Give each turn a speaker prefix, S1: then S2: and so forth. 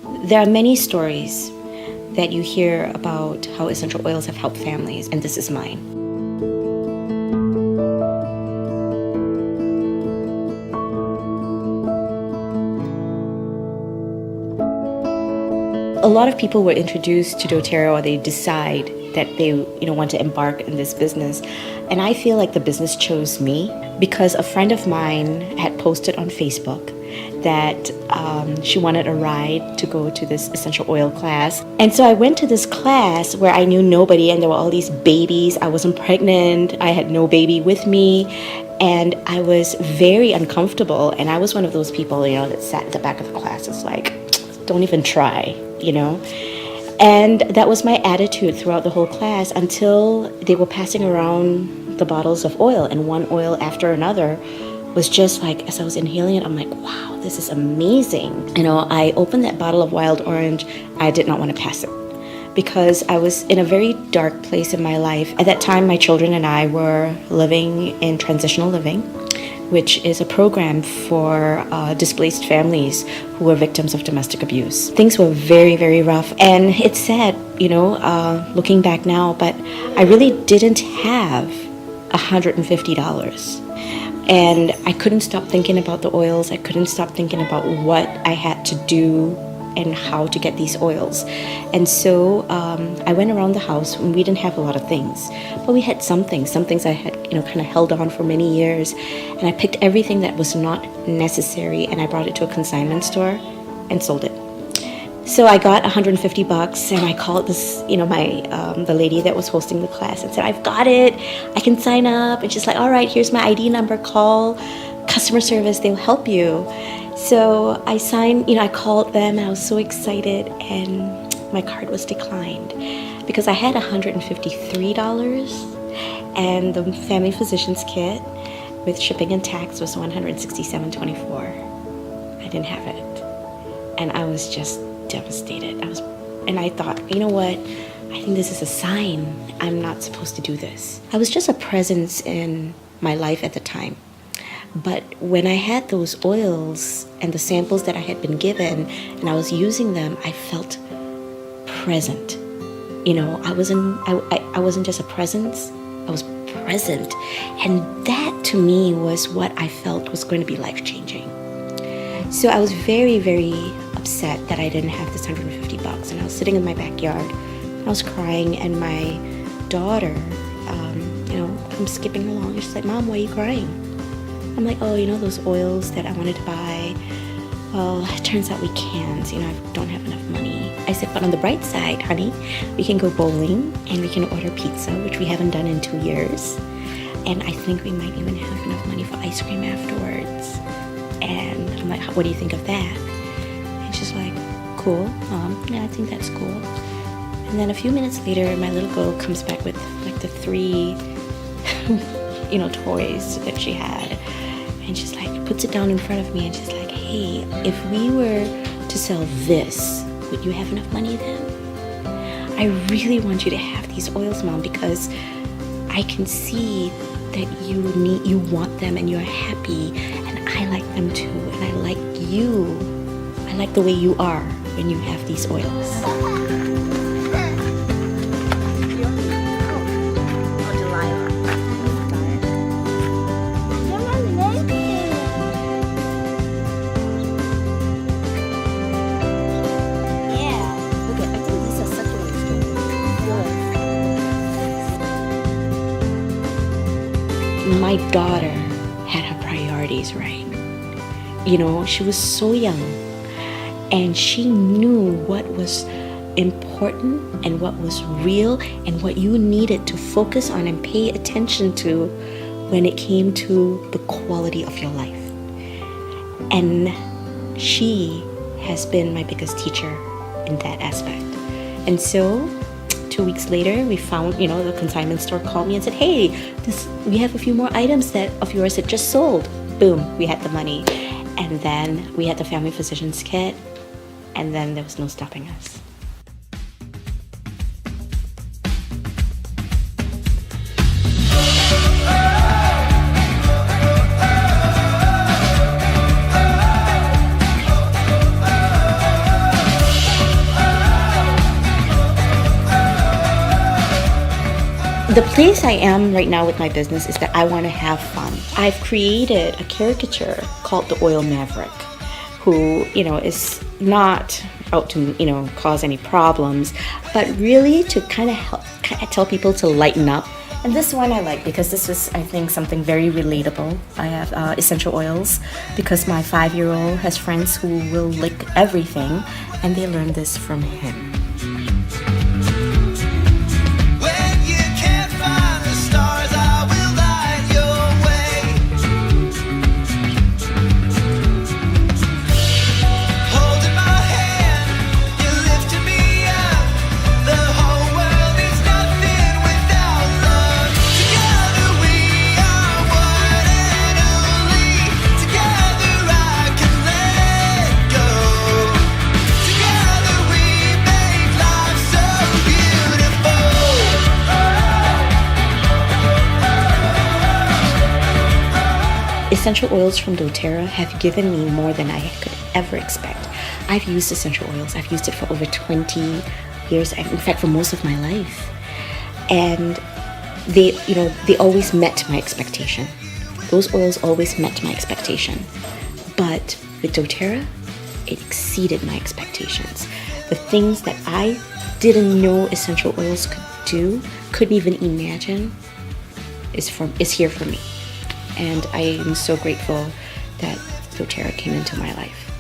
S1: There are many stories that you hear about how essential oils have helped families, and this is mine. A lot of people were introduced to doTERRA, or they decide that they want to embark in this business. And I feel like the business chose me because a friend of mine had posted on Facebook that she wanted a ride to go to this essential oil class. And so I went to this class where I knew nobody, and there were all these babies. I wasn't pregnant. I had no baby with me. And I was very uncomfortable. And I was one of those people, that sat at the back of the class. It's like, don't even try, And that was my attitude throughout the whole class until they were passing around the bottles of oil, and one oil after another was just like, as I was inhaling it, I'm like, wow, this is amazing. I opened that bottle of wild orange. I did not want to pass it because I was in a very dark place in my life. At that time, my children and I were living in transitional living, which is a program for displaced families who were victims of domestic abuse. Things were very, very rough. And it's sad, looking back now, but I really didn't have $150. And I couldn't stop thinking about the oils. I couldn't stop thinking about what I had to do and how to get these oils. And so I went around the house, and we didn't have a lot of things, but we had some things I had, kind of held on for many years. And I picked everything that was not necessary, and I brought it to a consignment store and sold it. So I got $150, and I called this, the lady that was hosting the class and said, I've got it, I can sign up. And she's like, all right, here's my ID number, call customer service, they'll help you. So I signed, I called them, and I was so excited, and my card was declined because I had $153, and the family physician's kit with shipping and tax was $167.24. I didn't have it, and I was just devastated. And I thought, you know what? I think this is a sign. I'm not supposed to do this. I was just a presence in my life at the time. But when I had those oils and the samples that I had been given and I was using them, I felt present. I wasn't just a presence, I was present. And that to me was what I felt was going to be life-changing. So I was very, very upset that I didn't have this $150, and I was sitting in my backyard, I was crying, and my daughter, I'm skipping along, she's like, Mom, why are you crying? I'm like, oh, those oils that I wanted to buy, well, it turns out we can't, I don't have enough money. I said, but on the bright side, honey, we can go bowling, and we can order pizza, which we haven't done in 2 years, and I think we might even have enough money for ice cream afterwards. And I'm like, what do you think of that? And she's like, cool, yeah, I think that's cool. And then a few minutes later, my little girl comes back with like the 3, toys that she had. And she's like, puts it down in front of me, and she's like, hey, if we were to sell this, would you have enough money then? I really want you to have these oils, Mom, because I can see that you want them and you're happy, and I like them too, and I like you. I like the way you are when you have these oils. My daughter had her priorities right. She was so young, and she knew what was important and what was real and what you needed to focus on and pay attention to when it came to the quality of your life. And she has been my biggest teacher in that aspect. And so 2 weeks later, we found, the consignment store called me and said, hey, we have a few more items of yours that just sold. Boom, we had the money. And then we had the family physician's kit, and then there was no stopping us. The place I am right now with my business is that I want to have fun. I've created a caricature called the Oil Maverick, who, is not out to, cause any problems, but really to kind of help tell people to lighten up. And this one I like because this is, I think, something very relatable. I have essential oils because my 5-year-old has friends who will lick everything, and they learned this from him. Essential oils from doTERRA have given me more than I could ever expect. I've used essential oils. I've used it for over 20 years, in fact, for most of my life. And they always met my expectation. Those oils always met my expectation. But with doTERRA, it exceeded my expectations. The things that I didn't know essential oils could do, couldn't even imagine, is here for me. And I am so grateful that doTERRA came into my life.